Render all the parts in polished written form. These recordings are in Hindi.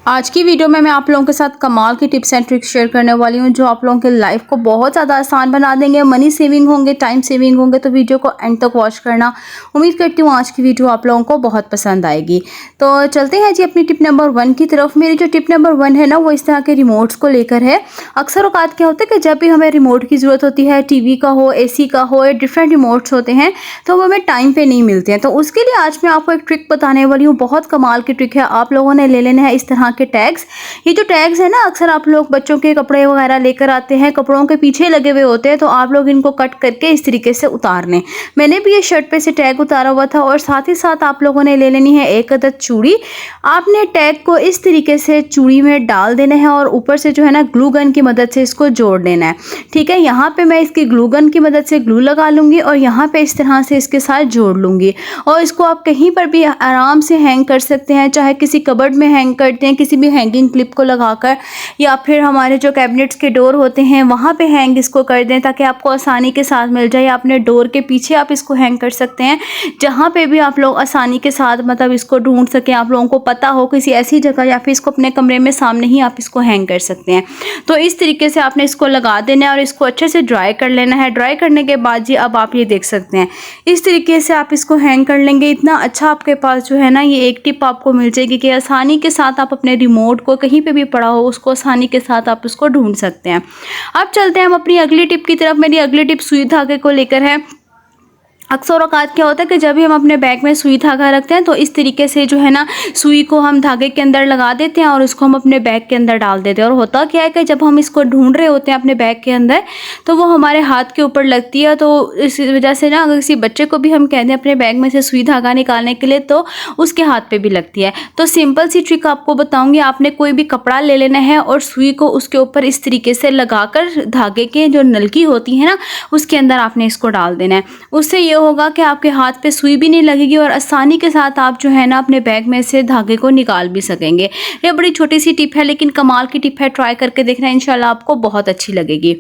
आज की वीडियो में मैं आप लोगों के साथ कमाल की टिप्स एंड ट्रिक्स शेयर करने वाली हूँ जो आप लोगों के लाइफ को बहुत ज़्यादा आसान बना देंगे, मनी सेविंग होंगे, टाइम सेविंग होंगे। तो वीडियो को एंड तक वॉच करना। उम्मीद करती हूँ आज की वीडियो आप लोगों को बहुत पसंद आएगी। तो चलते हैं जी अपनी टिप नंबर 1 की तरफ। मेरी जो टिप नंबर 1 है ना, वो इस तरह के रिमोट्स को लेकर है। अक्सर औकात क्या होता है कि जब भी हमें रिमोट की ज़रूरत होती है, टीवी का हो, AC का हो, डिफरेंट रिमोट्स होते हैं, तो वो हमें टाइम पे नहीं मिलते हैं। तो उसके लिए आज मैं आपको एक ट्रिक बताने वाली हूँ। बहुत कमाल की ट्रिक है। आप लोगों ने ले लेना है इस तरह के टैग्स। ये जो टैग्स है ना, अक्सर आप लोग बच्चों के कपड़े वगैरह लेकर आते हैं, कपड़ों के पीछे लगे हुए होते हैं, तो आप लोग इनको कट करके इस तरीके से उतार लें। मैंने भी ये शर्ट पे से टैग उतारा हुआ था। और साथ ही साथ आप लोगों ने ले लेनी है एक अदद चूड़ी। आपने टैग को इस तरीके से चूड़ी में डाल देना है और ऊपर से जो है ना ग्लू गन की मदद से इसको जोड़ लेना है। ठीक है, यहाँ पे मैं इसकी ग्लू गन की मदद से ग्लू लगा लूँगी और यहाँ पे इस तरह से इसके साथ जोड़ लूँगी। और इसको आप कहीं पर भी आराम से हैंग कर सकते हैं, चाहे किसी कबर्ड में हैंग करते हैं, किसी भी हैंगिंग क्लिप को लगाकर, या फिर हमारे जो कैबिनेट्स के डोर होते हैं वहाँ पे हैंग इसको कर दें ताकि आपको आसानी के साथ मिल जाए। या अपने डोर के पीछे आप इसको हैंग कर सकते हैं, जहाँ पे भी आप लोग आसानी के साथ मतलब इसको ढूंढ सकें, आप लोगों को पता हो किसी ऐसी जगह, या फिर इसको अपने कमरे में सामने ही आप इसको हैंग कर सकते हैं। तो इस तरीके से आपने इसको लगा देना है और इसको अच्छे से ड्राई कर लेना है। ड्राई करने के बाद जी अब आप ये देख सकते हैं, इस तरीके से आप इसको हैंग कर लेंगे। इतना अच्छा आपके पास जो है ना, ये एक टिप आपको मिल जाएगी कि आसानी के साथ आप अपने रिमोट को कहीं पे भी पड़ा हो उसको आसानी के साथ आप उसको ढूंढ सकते हैं। अब चलते हैं हम अपनी अगली टिप की तरफ। मेरी अगली टिप सुई धागे को लेकर है। अक्सर औकात क्या होता है कि जब भी हम अपने बैग में सुई धागा रखते हैं तो इस तरीके से जो है ना, सुई को हम धागे के अंदर लगा देते हैं और उसको हम अपने बैग के अंदर डाल देते हैं। और होता क्या है कि जब हम इसको ढूंढ रहे होते हैं अपने बैग के अंदर, तो वो हमारे हाथ के ऊपर लगती है। तो इस वजह से ना, अगर किसी बच्चे को भी हम कह दें अपने बैग में से सुई धागा निकालने के लिए, तो उसके हाथ पे भी लगती है। तो सिंपल सी ट्रिक आपको बताऊंगी। आपने कोई भी कपड़ा ले लेना है और सुई को उसके ऊपर इस तरीके से लगाकर धागे के जो नलकी होती है ना, उसके अंदर आपने इसको डाल देना है। उससे ये होगा कि आपके हाथ पे सुई भी नहीं लगेगी और आसानी के साथ आप जो है ना अपने बैग में से धागे को निकाल भी सकेंगे। ये बड़ी छोटी सी टिप है लेकिन कमाल की टिप है। ट्राई करके देखना, इंशाल्लाह आपको बहुत अच्छी लगेगी।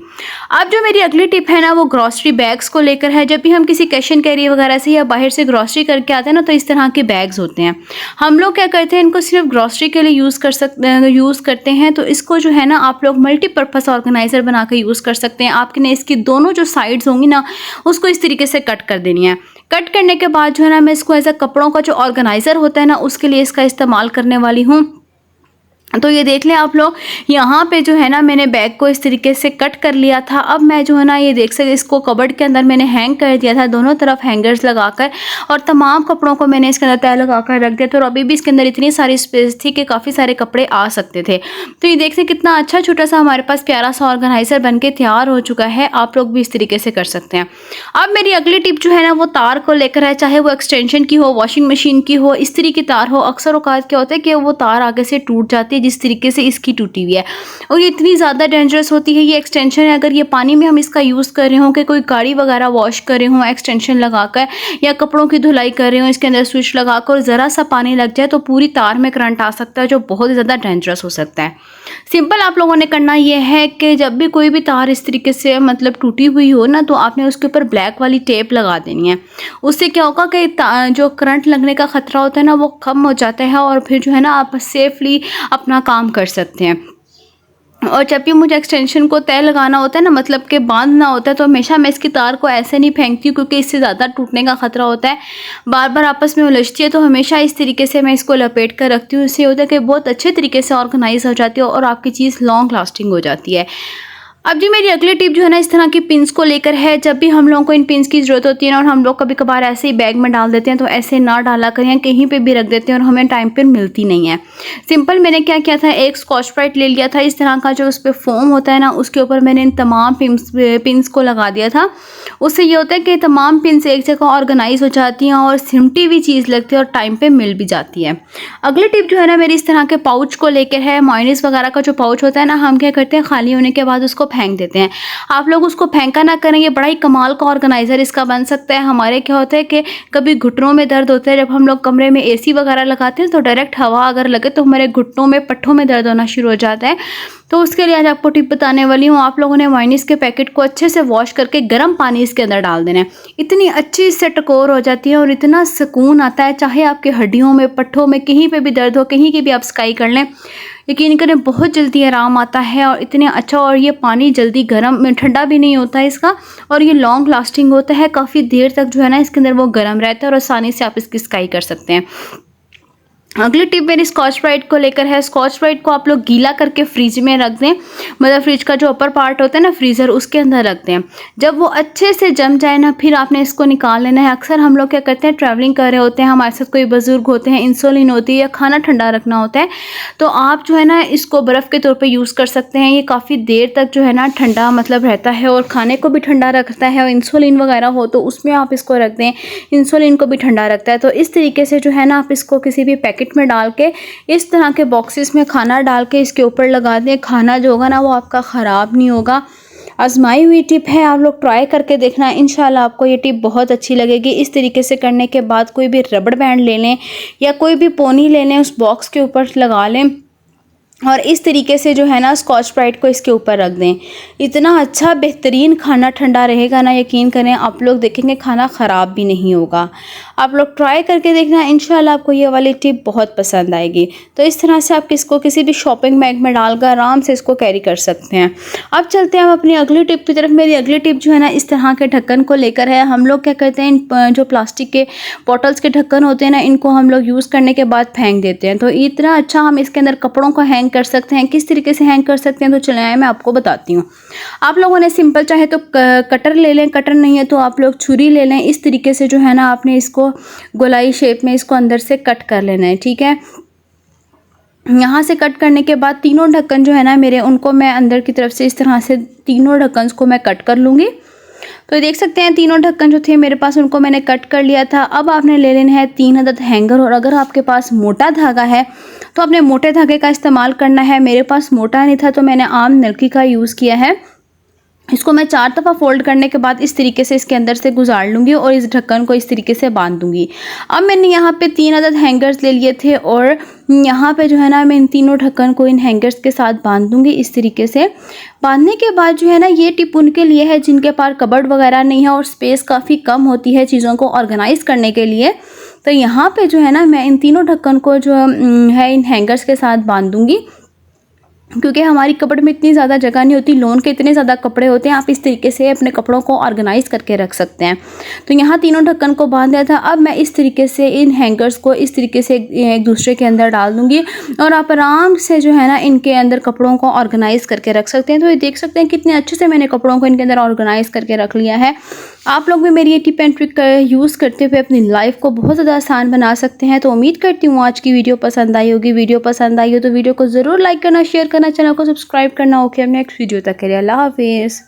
अब जो मेरी अगली टिप है ना, वो ग्रॉसरी बैग्स को लेकर है। जब भी हम किसी कैश एंड कैरी वगैरह से या बाहर से ग्रॉसरी करके आते हैं ना, तो इस तरह के बैग्स होते हैं। हम लोग क्या करते हैं, इनको सिर्फ ग्रॉसरी के लिए यूज़ करते हैं। तो इसको जो है ना, आप लोग मल्टीपर्पज़ ऑर्गेनाइज़र बना कर यूज़ कर सकते हैं। आपने इसकी दोनों जो साइड्स होंगी ना, उसको इस तरीके से कट कर देनी है। कट करने के बाद जो है ना, मैं इसको एज अ कपड़ों का जो ऑर्गेनाइज़र होता है ना, उसके लिए इसका इस्तेमाल करने वाली हूँ। तो ये देख लें आप लोग, यहाँ पे जो है ना, मैंने बैग को इस तरीके से कट कर लिया था। अब मैं जो है ना, ये देख सकते, इसको कबर्ड के अंदर मैंने हैंग कर दिया था, दोनों तरफ हैंगर्स लगाकर, और तमाम कपड़ों को मैंने इसके अंदर तय लगाकर रख दिया था। और अभी भी इसके अंदर इतनी सारी स्पेस थी कि काफ़ी सारे कपड़े आ सकते थे। तो ये देख सकते कितना अच्छा छोटा सा हमारे पास प्यारा सा ऑर्गेनाइज़र बन के तैयार हो चुका है। आप लोग भी इस तरीके से कर सकते हैं। अब मेरी अगली टिप जो है ना, वो तार को लेकर है। चाहे वो एक्सटेंशन की हो, वॉशिंग मशीन की हो, इस्त्री की तार हो। अक्सर औकात क्या होता है कि वो तार आगे से टूट जाती है, जिस तरीके से इसकी टूटी हुई है। और ये इतनी ज़्यादा डेंजरस होती है। ये एक्सटेंशन है, अगर ये पानी में हम इसका यूज़ कर रहे हों, कि कोई गाड़ी वगैरह वॉश कर रहे हों एक्सटेंशन लगाकर, या कपड़ों की धुलाई कर रहे हों, इसके अंदर स्विच लगाकर ज़रा सा पानी लग जाए तो पूरी तार में करंट आ सकता है, जो बहुत ही ज़्यादा डेंजरस हो सकता है। सिंपल आप लोगों ने करना ये है कि जब भी कोई भी तार इस तरीके से मतलब टूटी हुई हो ना, तो आपने उसके ऊपर ब्लैक वाली टेप लगा देनी है। उससे क्या होगा कि जो करंट लगने का ख़तरा होता है ना, वो कम हो जाता है और फिर जो है ना, आप सेफली अपना काम कर सकते हैं। और जब भी मुझे एक्सटेंशन को तय लगाना होता है ना, मतलब कि बांधना होता है, तो हमेशा मैं इसकी तार को ऐसे नहीं फेंकती हूँ, क्योंकि इससे ज़्यादा टूटने का खतरा होता है, बार बार आपस में उलझती है। तो हमेशा इस तरीके से मैं इसको लपेट कर रखती हूँ। इससे होता है कि बहुत अच्छे तरीके से ऑर्गेनाइज हो जाती है और आपकी चीज़ लॉन्ग लास्टिंग हो जाती है। अब जी मेरी अगली टिप जो है ना, इस तरह की पिन्स को लेकर है। जब भी हम लोगों को इन पिन्स की ज़रूरत होती है ना, और हम लोग कभी कभार ऐसे ही बैग में डाल देते हैं, तो ऐसे ना डाला करें, कहीं पे भी रख देते हैं और हमें टाइम पर मिलती नहीं है। सिंपल मैंने क्या किया था, एक स्कॉच ब्राइट ले लिया था। इस तरह का जो उस पर फोम होता है ना, उसके ऊपर मैंने इन तमाम पिन्स को लगा दिया था। उससे ये होता है कि तमाम पिन्स एक जगह ऑर्गेनाइज हो जाती हैं और सिमटी हुई चीज़ लगती है और टाइम पर मिल भी जाती है। अगली टिप जो है ना, मेरी इस तरह के पाउच को लेकर है। मायोनीज वगैरह का जो पाउच होता है ना, हम क्या करते हैं, खाली होने के बाद उसको फेंक देते हैं। आप लोग उसको फेंका ना करें, ये बड़ा ही कमाल का ऑर्गेनाइज़र इसका बन सकता है। हमारे क्या होता है कि कभी घुटनों में दर्द होता है, जब हम लोग कमरे में एसी वगैरह लगाते हैं तो डायरेक्ट हवा अगर लगे तो हमारे घुटनों में, पट्ठों में दर्द होना शुरू हो जाता है। तो उसके लिए आज आपको टिप बताने वाली हूँ। आप लोगों ने मायोनीज़ के पैकेट को अच्छे से वॉश करके गर्म पानी इसके अंदर डाल देना है। इतनी अच्छी इससे टकोर हो जाती है और इतना सुकून आता है, चाहे आपके हड्डियों में, पट्ठों में कहीं पे भी दर्द हो, कहीं की भी आप स्काई कर लें, यकीन करें बहुत जल्दी आराम आता है। और इतने अच्छा, और ये पानी जल्दी गर्म ठंडा भी नहीं होता है इसका, और ये लॉन्ग लास्टिंग होता है, काफ़ी देर तक जो है ना इसके अंदर वो गर्म रहता है और आसानी से आप इसकी स्काई कर सकते हैं। अगली टिप मेरी स्कॉच ब्राइट को लेकर है। स्कॉच ब्राइट को आप लोग गीला करके फ्रिज में रख दें, मतलब फ्रिज का जो अपर पार्ट होता है ना, फ्रीज़र, उसके अंदर रख दें। जब वो अच्छे से जम जाए ना, फिर आपने इसको निकाल लेना है। अक्सर हम लोग क्या करते हैं, ट्रैवलिंग कर रहे होते हैं, हमारे साथ कोई बुजुर्ग होते हैं, इंसुलिन होती है या खाना ठंडा रखना होता है, तो आप जो है ना इसको बर्फ़ के तौर पर यूज़ कर सकते हैं। ये काफ़ी देर तक जो है ना ठंडा मतलब रहता है और खाने को भी ठंडा रखता है। और इंसुलिन वगैरह हो तो उसमें आप इसको रख दें, इंसुलिन को भी ठंडा रखता है। तो इस तरीके से जो है ना आप इसको किसी भी पैकेट में डाल के, इस तरह के बॉक्सेस में खाना डाल के इसके ऊपर लगा दें। खाना जो होगा ना वो आपका ख़राब नहीं होगा। आजमाई हुई टिप है, आप लोग ट्राई करके देखना, इंशाल्लाह आपको ये टिप बहुत अच्छी लगेगी। इस तरीके से करने के बाद कोई भी रबड़ बैंड ले लें या कोई भी पोनी ले लें, उस बॉक्स के ऊपर लगा लें और इस तरीके से जो है ना स्कॉच ब्राइट को इसके ऊपर रख दें। इतना अच्छा बेहतरीन खाना ठंडा रहेगा ना, यकीन करें आप लोग देखेंगे खाना ख़राब भी नहीं होगा। आप लोग ट्राई करके देखना, इंशाल्लाह आपको ये वाली टिप बहुत पसंद आएगी। तो इस तरह से आप इसको किसी भी शॉपिंग बैग में डालकर आराम से इसको कैरी कर सकते हैं। अब चलते हैं हम अपनी अगली टिप की तरफ। मेरी अगली टिप जो है ना इस तरह के ढक्कन को लेकर है। हम लोग क्या करते हैं, जो प्लास्टिक के बॉटल्स के ढक्कन होते हैं ना, इनको हम लोग यूज़ करने के बाद फेंक देते हैं। तो इतना अच्छा हम इसके अंदर कपड़ों को हैंग कर सकते हैं। किस तरीके से हैंग कर सकते हैं तो चलिए मैं आपको बताती हूँ। आप लोगों ने सिंपल चाहे तो कटर ले लें, कटर नहीं है तो आप लोग छुरी ले लें। इस तरीके से जो है ना आपने इसको गोलाई शेप में इसको अंदर से कट कर लेना है, ठीक है। यहाँ से कट करने के बाद तीनों ढक्कन जो है ना मेरे, उनको मैं अंदर की तरफ से इस तरह से तीनों ढक्कन को मैं कट कर लूँगी। तो देख सकते हैं तीनों ढक्कन जो थे मेरे पास, उनको मैंने कट कर लिया था। अब आपने ले लेना है 3 अदद हैंगर, और अगर आपके पास मोटा धागा है तो आपने मोटे धागे का इस्तेमाल करना है। मेरे पास मोटा नहीं था तो मैंने आम नलकी का यूज़ किया है। इसको मैं 4 दफ़ा फोल्ड करने के बाद इस तरीके से इसके अंदर से गुजार लूँगी और इस ढक्कन को इस तरीके से बांध दूँगी। अब मैंने यहाँ पे 3 अदद हैंगर्स ले लिए थे और यहाँ पे जो है ना मैं इन तीनों ढक्कन को इन हैंगर्स के साथ बांध दूँगी इस तरीके से। बांधने के बाद जो है ना ये टिप उनके लिए है जिनके पास कबर्ड वगैरह नहीं है और स्पेस काफ़ी कम होती है चीज़ों को ऑर्गेनाइज़ करने के लिए। तो यहाँ पे जो है ना मैं इन तीनों ढक्कन को जो है इन हैंगर्स के साथ बांध दूँगी, क्योंकि हमारी कपड़ में इतनी ज़्यादा जगह नहीं होती, लोन के इतने ज़्यादा कपड़े होते हैं। आप इस तरीके से अपने कपड़ों को ऑर्गेनाइज़ करके रख सकते हैं। तो यहाँ तीनों ढक्कन को बांध दिया था। अब मैं इस तरीके से इन हैंगर्स को इस तरीके से एक दूसरे के अंदर डाल दूँगी और आप आराम से जो है ना इनके अंदर कपड़ों को ऑर्गेनाइज़ करके रख सकते हैं। तो ये देख सकते हैं कितने अच्छे से मैंने कपड़ों को इनके अंदर ऑर्गेनाइज़ करके रख लिया है। आप लोग भी मेरी ये टिप एंड ट्रिक यूज़ करते हुए अपनी लाइफ को बहुत ज़्यादा आसान बना सकते हैं। तो उम्मीद करती हूँ आज की वीडियो पसंद आई होगी। वीडियो पसंद आई हो तो वीडियो को ज़रूर लाइक करना, शेयर करना, चैनल को सब्सक्राइब करना। ओके, अब नेक्स्ट वीडियो तक के लिए अल्लाह हाफिज़।